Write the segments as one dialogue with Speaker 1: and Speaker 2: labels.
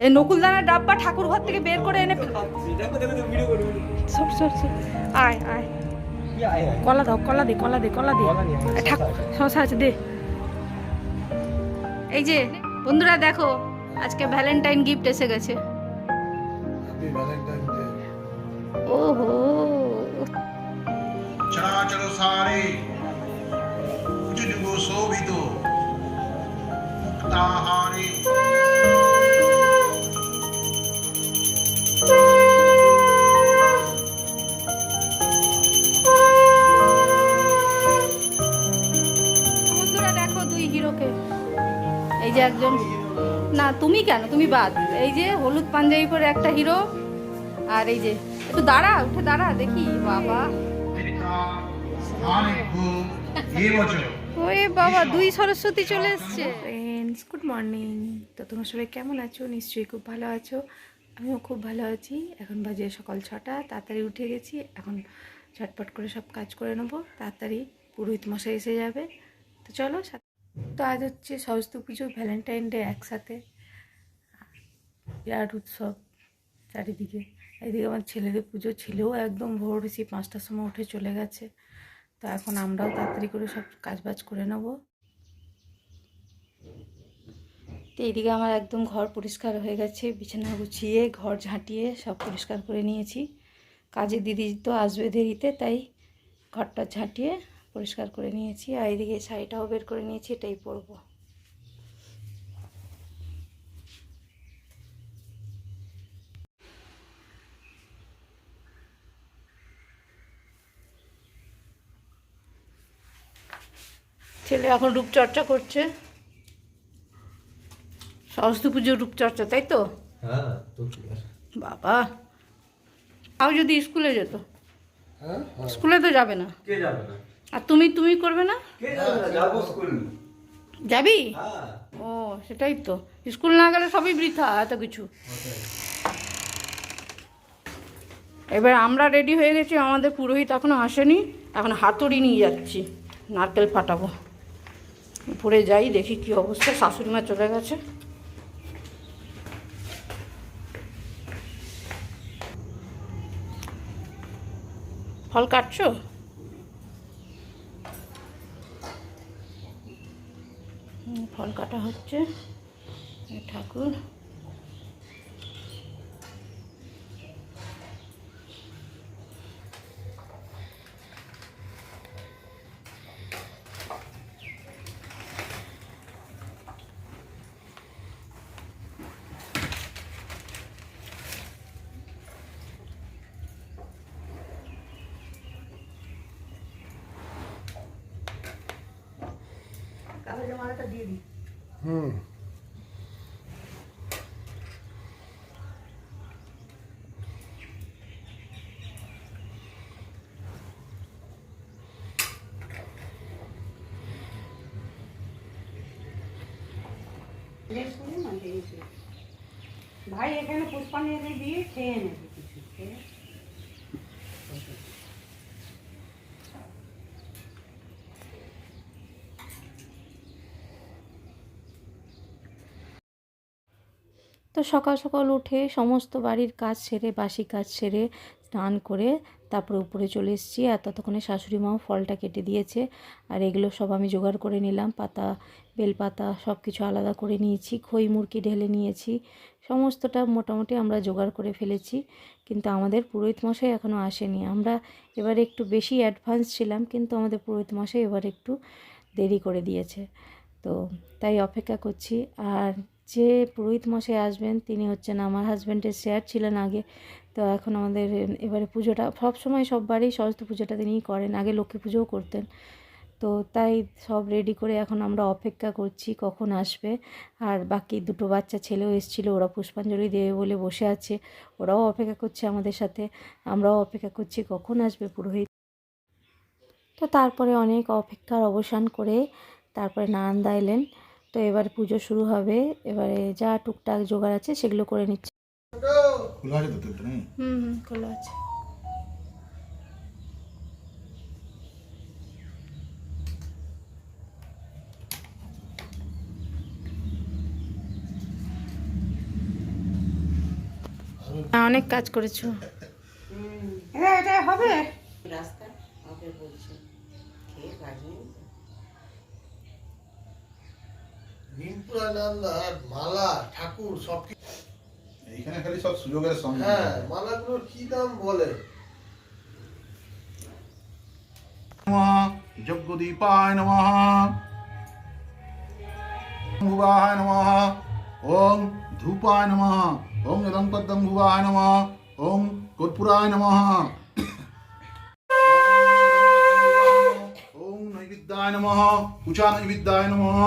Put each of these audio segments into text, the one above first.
Speaker 1: এই নকুলদানার ডাব্বা ঠাকুর ঘর থেকে বের করে এনে আয় আয় কলা দাও, কলা দে, কলা দে, কলা দে, ঠাকুর শশা আছে দে। এই যে বন্ধুরা দেখো, আজকে ভ্যালেন্টাইন গিফট এসে গেছে। ওহো
Speaker 2: চরাচর সারে যুগ শোভিত মুক্তাহারে
Speaker 1: বন্ধুরা দেখো দুই হিরোকে। এই যে একজন, না তুমি কেন, তুমি বাদ। এই যে হলুদ পাঞ্জাবি পরে একটা হিরো, আর এই যে একটু দাঁড়া, উঠে দাঁড়া দেখি। বাবা ওরে বাবা, দুই সরস্বতী চলে এসছে। Friends, good morning. তো তোমরা সবাই কেমন আছো? নিশ্চয়ই খুব ভালো আছো। আমিও খুব ভালো আছি। এখন বাজে সকাল 6টা, তাড়াতাড়ি উঠে গেছি। এখন ঝটপট করে সব কাজ করে নেবো, তাড়াতাড়ি পুরোহিত মশাই এসে যাবে। তো চলো। তো আজ হচ্ছে সরস্বতী পুজো, ভ্যালেন্টাইন ডে একসাথে, বিরাট উৎসব চারিদিকে। এদিকে আমার ছেলেদের পুজো, ছেলেও একদম ভোর বেশি 5টার সময় উঠে চলে গেছে। তো এখন আমরাও তাড়াতাড়ি করে সব কাজবাজ করে নেব। তো এইদিকে আমার একদম ঘর পরিষ্কার হয়ে গেছে, বিছানা গুছিয়ে ঘর ঝাঁটিয়ে সব পরিষ্কার করে নিয়েছি। কাজের দিদি তো আসবে দেরিতে, তাই ঘরটা ঝাঁটিয়ে পরিষ্কার করে নিয়েছি। আর এইদিকে শাড়িটাও বের করে নিয়েছি, এটাই পরবো। ছেলে এখন রূপচর্চা করছে, সরস্বতী পুজোর রূপচর্চা, তাই তো?
Speaker 3: হ্যাঁ, তো কি আর।
Speaker 1: বাবা, তাও যদি স্কুলে যেত। স্কুলে তো যাবে না।
Speaker 3: কে যাবে না?
Speaker 1: আর তুমি তুমি করবে না?
Speaker 3: কে যাবে না? যাবো স্কুল।
Speaker 1: যাবি?
Speaker 3: হ্যাঁ।
Speaker 1: ও সেটাই তো, স্কুল না গেলে সবই বৃথা, এত কিছু। এবার আমরা রেডি হয়ে গেছি, আমাদের পুরোহিত এখনো আসেনি। এখন হাতুড়ি নিয়ে যাচ্ছি, নারকেল ফাটাবো। উপরে যাই, দেখি কি অবস্থা। শাশুড়ি মা চলে গেছে। ফল কাটছো? ফল কাটা হচ্ছে। ঠাকুর মালাটা দিয়ে দিই। ভাই এখানে পুষ্পাঞ্জলি দিয়ে খেয়ে নেবে কিছু খেয়ে। তো সকাল সকাল উঠে সমস্ত বাড়ির কাজ সেরে, বাসি কাজ সেরে, স্নান করে তারপরে উপরে চলে এসেছি। আর ততক্ষণে শাশুড়ি মাও ফলটা কেটে দিয়েছে। আর এগুলো সব আমি জোগাড় করে নিলাম, পাতা, বেলপাতা সব কিছু আলাদা করে নিয়েছি, খই মুরকি ঢেলে নিয়েছি। সমস্তটা মোটামুটি আমরা জোগাড় করে ফেলেছি। কিন্তু আমাদের পুরোহিত মশাই এখনও আসেনি। আমরা এবারে একটু বেশি অ্যাডভান্স ছিলাম, কিন্তু আমাদের পুরোহিত মশাই এবার একটু দেরি করে দিয়েছে। তো তাই অপেক্ষা করছি। আর যে পুরোহিত মশাই আসবেন তিনি হচ্ছেন আমার হাজব্যান্ডের শেয়ার ছিলেন আগে। তো এখন আমাদের এবারে পুজোটা সব সময় সব বাড়ি সরস্বতী পুজোটা তিনিই করেন, আগে লক্ষ্মী পুজোও করতেন। তো তাই সব রেডি করে এখন আমরা অপেক্ষা করছি কখন আসবে। আর বাকি দুটো বাচ্চা ছেলেও এসেছিলো, ওরা পুষ্পাঞ্জলি দেবে বলে বসে আছে, ওরাও অপেক্ষা করছে আমাদের সাথে। আমরাও অপেক্ষা করছি কখন আসবে পুরোহিত। তো তারপরে অনেক অপেক্ষার অবসান করে তারপরে নারায়ণদা এলেন। তো এবারে পুজো শুরু হবে। এবারে যা টুকটাক জোগাড় আছে সেগুলো করে নিচ্ছে।
Speaker 2: খোলা আছে তো তো নেই।
Speaker 1: খোলা আছে। অনেক কাজ করেছো।
Speaker 4: এটা হবে
Speaker 5: রাস্তা আমাকে বলছে খেয়ে কাজ নেই তো।
Speaker 6: নিমপুরানন্দ আর মালা ঠাকুর সব
Speaker 2: এইখানে খালি সব সুযোগের সঙ্গে
Speaker 6: হ্যাঁ মালাগুলোর কি দাম বলে
Speaker 2: নমঃ যজ্ঞদীপায় নমঃ ভুবায় নমঃ ওম ধূপায় নমঃ ওম দম্পত্যং ভুবায় নমঃ ওম কর্পূরায় নমঃ ওম নৈবেদ্যায় নমঃ কুচা নৈবেদ্যায় নমঃ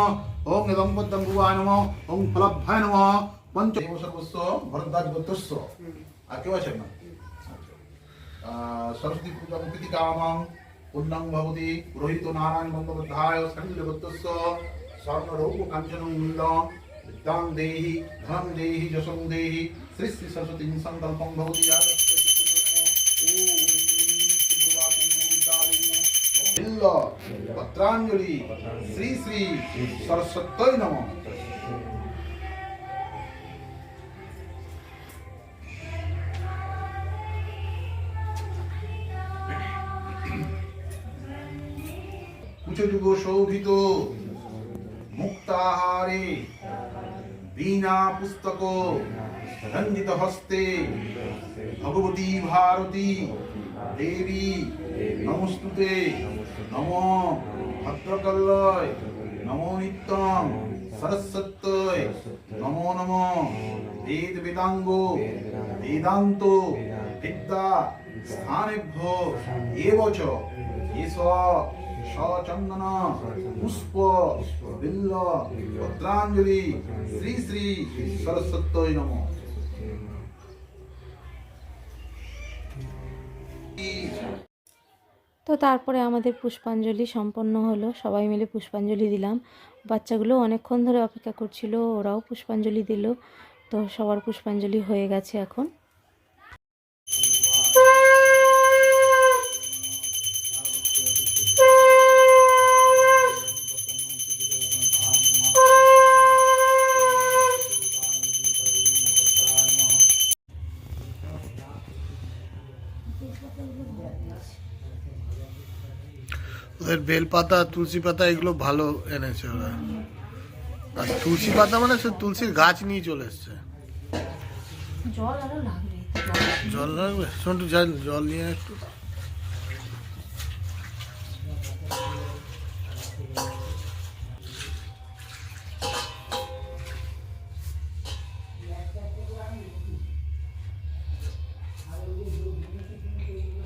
Speaker 2: ওম দম্পত্যং ভুবায় নমঃ ওম ফলভ্যায় নমঃ পঞ্চ সর্বস্ব ভরদ্বাজ গোত্রস্য আর কেউ আছেন না সরস্বতী পূজা মুক্তি কামং পুণ্যং ভবতি পুরোহিত নারায়ণ বন্দ্যোপাধ্যায় সঙ্গীলগত্তস্য স্বর্ণরৌপ কাঞ্চন মূল্যং বিদ্যাং দেহি ধনং দেহি যশং দেহি শ্রী শ্রী সরস্বতী সংকল্পং ভবতি বিল্ল পত্রাঞ্জলি শ্রী শ্রী সরস্বত্যৈ নমঃ। কুচযুগ শোভিত মুক্তাহারে বীণা পুস্তক রঞ্জিত হস্তে ভগবতী ভারতী দেবী নমস্তুতে নম ভদ্রকল্লয় নমো নিত্যং সরস্বত্যয় নমো নমঃ বেদ বেদাঙ্গ বেদান্ত বিদ্যা স্থানেভ্য এবচ এষ সচন্দন পুষ্প বিল্ল পত্রাঞ্জলি শ্রী শ্রী সরস্বত্যৈ নমঃ।
Speaker 1: তো তারপরে আমাদের পুষ্পাঞ্জলি সম্পন্ন হলো, সবাই মিলে পুষ্পাঞ্জলি দিলাম। বাচ্চাগুলো অনেকক্ষণ ধরে অপেক্ষা করছিল, ওরাও পুষ্পাঞ্জলি দিল। তো সবার পুষ্পাঞ্জলি হয়ে গেছে এখন।
Speaker 6: ওদের বেলপাতা তুলসী পাতা এগুলো ভালো এনেছে ওরা আর তুলসী পাতা মানে সে তুলসীর গাছ নিয়ে চলে এসছে
Speaker 1: জল আরো লাগবে,
Speaker 6: জল লাগবে শোন জল জল নিয়ে আয় একটু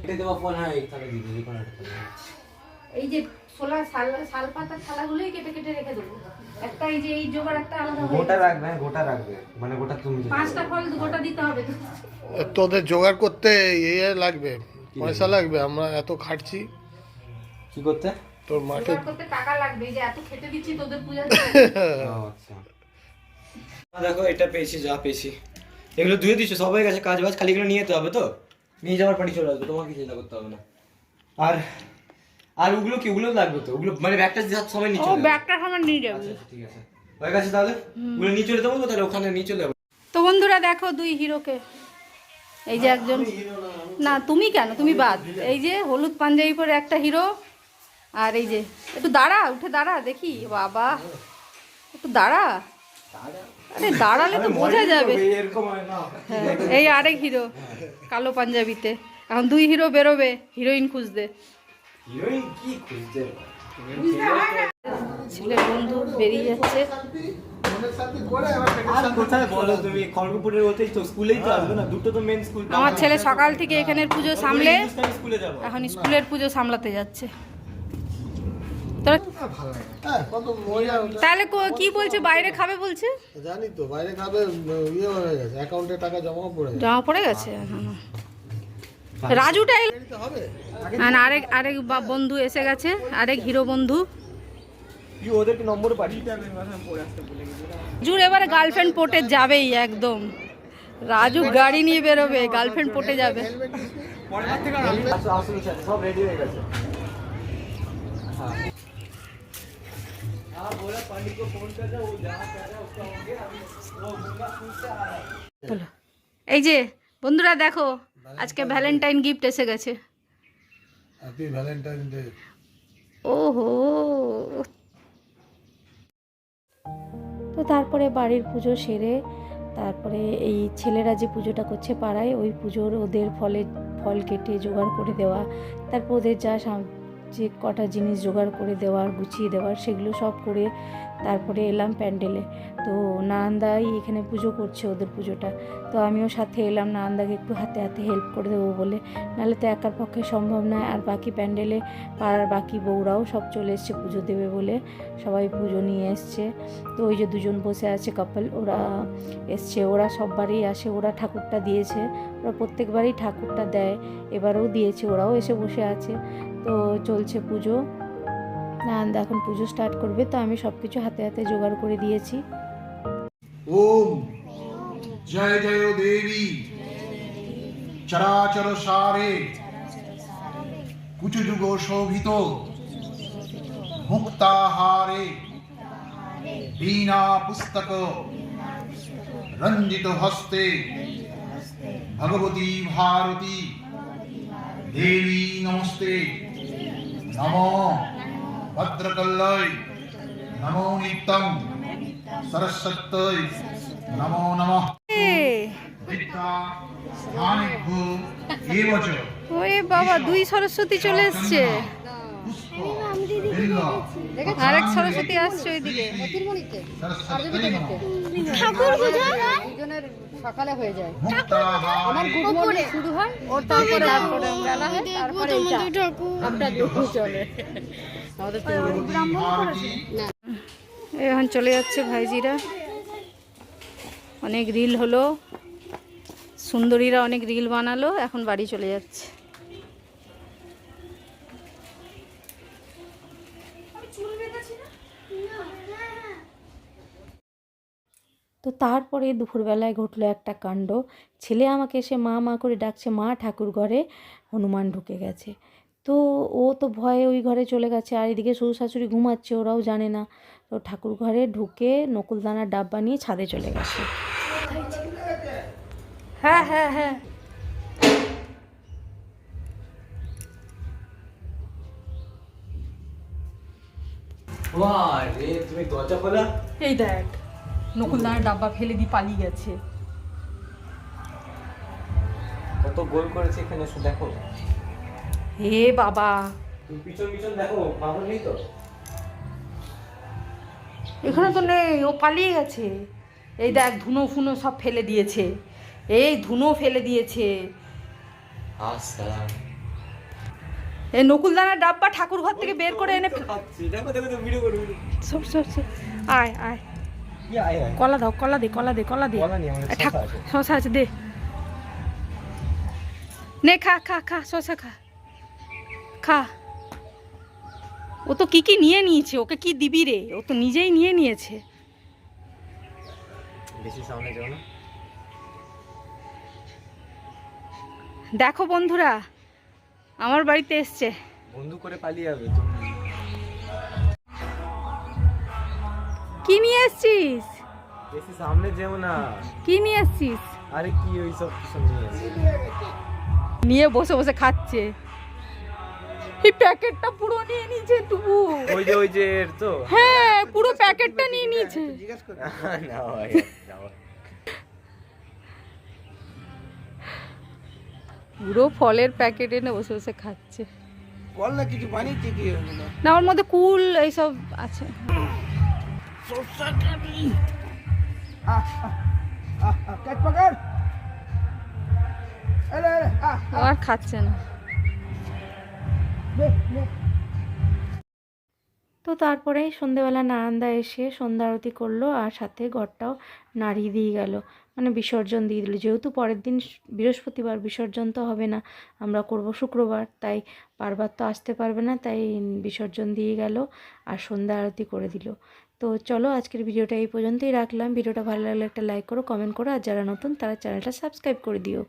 Speaker 3: এটা তোমার ফোন হয় তাহলে দিদি এই কোণাটা
Speaker 4: এই যে ছোলা শাল পাতার থালাগুলোই কেটে কেটে রেখে দেবো একটা এই যে এই জোগাড় একটা আলাদা হয়ে
Speaker 3: গোটা
Speaker 4: যাবে।
Speaker 3: রাখবে হ্যাঁ, গোটা রাখবে মানে গোটা তুমি যেটা
Speaker 4: পাঁচটা ফল গোটা দিতে হবে তো।
Speaker 6: তোদের জোগাড় করতে ইয়ে লাগবে পয়সা লাগবে আমরা এত খাটছি
Speaker 3: কি করতে
Speaker 6: তোর মাকে
Speaker 4: জোগাড় করতে টাকা লাগবে এই যে এত খেতে দিচ্ছি তোদের পূজা
Speaker 3: ও আচ্ছা দেখো এটা পেয়েছি যা পেয়েছি এগুলো ধুয়ে দিচ্ছ সবাই গেছে কাজ বাজ খালি এগুলো নিয়ে যেতে হবে তো নিয়ে যাওয়ার পার্টি চলে আসবে তোমাকে চিন্তা করতে হবে না আর আর ওগুলো কি ওগুলো লাগবে তো ওগুলো মানে ব্যাগটা সবাই নিয়ে
Speaker 4: ও
Speaker 3: চলে যাবে
Speaker 4: ব্যাগটা আমার নিয়ে যাবে।
Speaker 3: আচ্ছা ঠিক আছে হয়ে গেছে তাহলে ওগুলো নিয়ে চলে যাবো তো তাহলে ওখানে নিয়ে চলে যাবো
Speaker 4: তো বন্ধুরা দেখো দুই হিরোকে, এই যে একজন, না তুমি কেন, তুমি বাদ, এই যে হলুদ পাঞ্জাবি পরে একটা হিরো, আর এই যে একটু দাঁড়া, উঠে দাঁড়া দেখি, বাবা একটু দাঁড়া, আরে দাঁড়ালে তো বোঝা যাবে।
Speaker 3: এরকম হয় না
Speaker 4: হ্যাঁ, এই আরেক হিরো কালো পাঞ্জাবিতে, এখন দুই হিরো বেরোবে হিরোইন খুঁজতে।
Speaker 3: হিরোইন কি খুঁজতে
Speaker 4: ছেলের বন্ধু বেরিয়ে যাচ্ছে,
Speaker 3: আর কোথায় বলো তুমি খড়গপুরের ওতেই তো স্কুলেই তো আসবে না দুটো তো মেন স্কুল
Speaker 4: আমার ছেলে সকাল থেকে এখানের পুজো সামলে
Speaker 3: স্কুলে যাবো
Speaker 4: এখন স্কুলের পুজো সামলাতে যাচ্ছে। তোরা
Speaker 6: কত মজা
Speaker 4: তাহলে কি বলছে, বাইরে খাবে বলছে,
Speaker 6: জানি তো বাইরে খাবে ইয়ে হয়ে গেছে অ্যাকাউন্টে টাকা জমা পড়ে গেছে
Speaker 4: জমা পড়ে গেছে। রাজুটা এলো,
Speaker 6: হবে
Speaker 4: আর আরেক আরেক বন্ধু এসে গেছে, আরেক হিরো বন্ধু।
Speaker 3: কি ওদেরকে নম্বর পাঠিয়ে
Speaker 4: রাজুর এবারে গার্লফ্রেন্ড পটে যাবেই একদম, রাজু গাড়ি নিয়ে বেরোবে, গার্লফ্রেন্ড পটে যাবে।
Speaker 3: আসলে সব রেডি হয়ে গেছে
Speaker 4: বলো, এই যে বন্ধুরা দেখো আজকে ভ্যালেন্টাইন গিফট এসে গেছে।
Speaker 6: Happy Valentine day.
Speaker 4: ওহো,
Speaker 1: তো তারপরে বাড়ির পুজো সেরে তারপরে এই ছেলেরা যে পুজোটা করছে পাড়ায়, ওই পুজোর ওদের ফল কেটে জোগাড় করে দেওয়া, তারপর ওদের যে কটা জিনিস জোগাড় করে দেওয়ার গুছিয়ে দেওয়ার সেগুলো সব করে তারপরে এলাম প্যান্ডেলে। তো নারায়ণদাই এখানে পুজো করছে ওদের পুজোটা, তো আমিও সাথে এলাম নারায়ণদাকে একটু হাতে হাতে হেল্প করে দেবো বলে, নাহলে তো একার পক্ষে সম্ভব নয়। আর বাকি প্যান্ডেলে পাড়ার বাকি বউরাও সব চলে এসছে পুজো দেবে বলে, সবাই পুজো নিয়ে এসছে। তো ওই যে দুজন বসে আছে কাপল, ওরা এসছে, ওরা সববারই আসে, ওরা ঠাকুরটা দিয়েছে, ওরা প্রত্যেকবারই ঠাকুরটা দেয়, এবারেও দিয়েছে, ওরাও এসে বসে আছে। তো চলছে পুজো, নারায়ণদা এখন পুজো স্টার্ট করবে, তো আমি সব কিছু হাতে হাতে জোগাড় করে দিয়েছি।
Speaker 2: ওম জয় জয় দেবী চরাচর সারে কুচযুগ শোভিত মুক্তাহারে বীণা পুস্তক রঞ্জিত হস্তে ভগবতী ভারতী দেবী নমস্তে। নমো ভদ্রকল্লয় নমো নিত্যম সরস্বত্যৈ নমো নমঃ। বিদ্যা ধানিভ্যো এবচ
Speaker 4: ওরে বাবা, 2 সরস্বতী চলে এসছে,
Speaker 2: পুষ্প বিল্ল
Speaker 4: আরেক সরস্বতী আসছে ওইদিকে।
Speaker 2: সরস্বত্যৈ নমঃ।
Speaker 5: ঠাকুর দুজনের সকালে হয়ে যায়। আমার গুড মর্নিং শুরু হয়, ওর তারপরে বেলা হয়, তারপরে আমরা দুপুর চলে। আমাদের
Speaker 2: ভগবতী ভারতী
Speaker 4: এখন চলে যাচ্ছে ভাইজিরা, অনেক রিল হলো, সুন্দরীরা অনেক রিল বানালো, এখন বাড়ি চলে যাচ্ছে।
Speaker 1: তো তারপরে দুপুরবেলায় ঘটলো একটা কাণ্ড। ছেলে আমাকে এসে মা মা করে ডাকছে, মা ঠাকুর ঘরে হনুমান ঢুকে গেছে। তো ও তো ভয়ে ওই ঘরে চলে গেছে, আর এদিকে শ্বশুর শাশুড়ি ঘুমাচ্ছে, ওরাও জানে না। তো ঠাকুর ঘরে ঢুকে নকুলদানার ডাব্বা নিয়ে ছাদে চলে গেছে।
Speaker 4: হ্যাঁ হ্যাঁ হ্যাঁ,
Speaker 3: রে তুমি দরজা খোলা।
Speaker 4: এই দেখ নকুলদানার ডাব্বা ফেলে দিয়ে পালিয়ে গেছে।
Speaker 3: কত গোল করেছে এখানে, এসে দেখো।
Speaker 4: হে বাবা,
Speaker 3: তুমি পিছন পিছন দেখো, পাগল নেই তো?
Speaker 4: এখানে তো নেই, ও পালিয়ে গেছে। এই দেখ ধুনো ফুনো সব ফেলে দিয়েছে, এই ধুনো ফেলে দিয়েছে।
Speaker 3: আচ্ছা
Speaker 4: এই নকুলদানার ডাব্বা ঠাকুর ঘর থেকে বের করে এনে
Speaker 3: দেখো দেখো তো, ভিডিও করো।
Speaker 4: সব সব সব। আয় আয়,
Speaker 3: কি আয় আয়?
Speaker 4: কলা দাও, কলা দে, কলা দে, কলা দে।
Speaker 3: কলা নেই, আমাদের শসা
Speaker 4: ঠাকুর
Speaker 3: আছে।
Speaker 4: শসা আছে, দে নে, খা খা খা, শসা খা খা। ও তো কি নিয়ে নিয়েছে, ওকে কি দিবি রে, ও তো নিজেই নিয়ে নিয়েছে।
Speaker 3: বেশি সামনে যাও না।
Speaker 4: দেখো বন্ধুরা, আমার বাড়িতে এসছে।
Speaker 3: বন্ধু করে পালিয়ে যাবে তুমি।
Speaker 4: কি নিয়ে এসছিস,
Speaker 3: বেশি সামনে যেও না।
Speaker 4: কি নিয়ে এসছিস?
Speaker 3: আরে কি ওই সব কিছু নিয়ে এসে।
Speaker 4: নিয়ে বসে বসে খাচ্ছে। এই প্যাকেটটা পুরো নিয়ে নিয়েছে টুকু।
Speaker 3: ওই যে এর তো।
Speaker 4: হ্যাঁ, পুরো প্যাকেটটা নিয়ে নিয়েছে।
Speaker 3: না ভাই, যাও।
Speaker 4: পুরো ফলের প্যাকেট এনে বসে বসে খাচ্ছে।
Speaker 6: বল না কিছু বানিয়েছে কি
Speaker 4: না, ওর মধ্যে কুল এইসব আছে। আর খাচ্ছে না।
Speaker 1: তো তারপরে সন্ধেবেলা নারায়ণদা এসে সন্ধ্যা আরতি করলো, আর সাথে ঘরটাও নাড়িয়ে দিয়ে গেল, মানে বিসর্জন দিয়ে দিল। যেহেতু পরের দিন বৃহস্পতিবার, বিসর্জন তো হবে না, আমরা করব শুক্রবার, তাই বারবার তো আসতে পারবে না, তাই বিসর্জন দিয়ে গেল আর সন্ধ্যা আরতি করে দিল। তো চলো আজকের ভিডিওটা এই পর্যন্তই রাখলাম। ভিডিওটা ভালো লাগলে একটা লাইক করো, কমেন্ট করো, আর যারা নতুন তারা চ্যানেলটা সাবস্ক্রাইব করে দিও।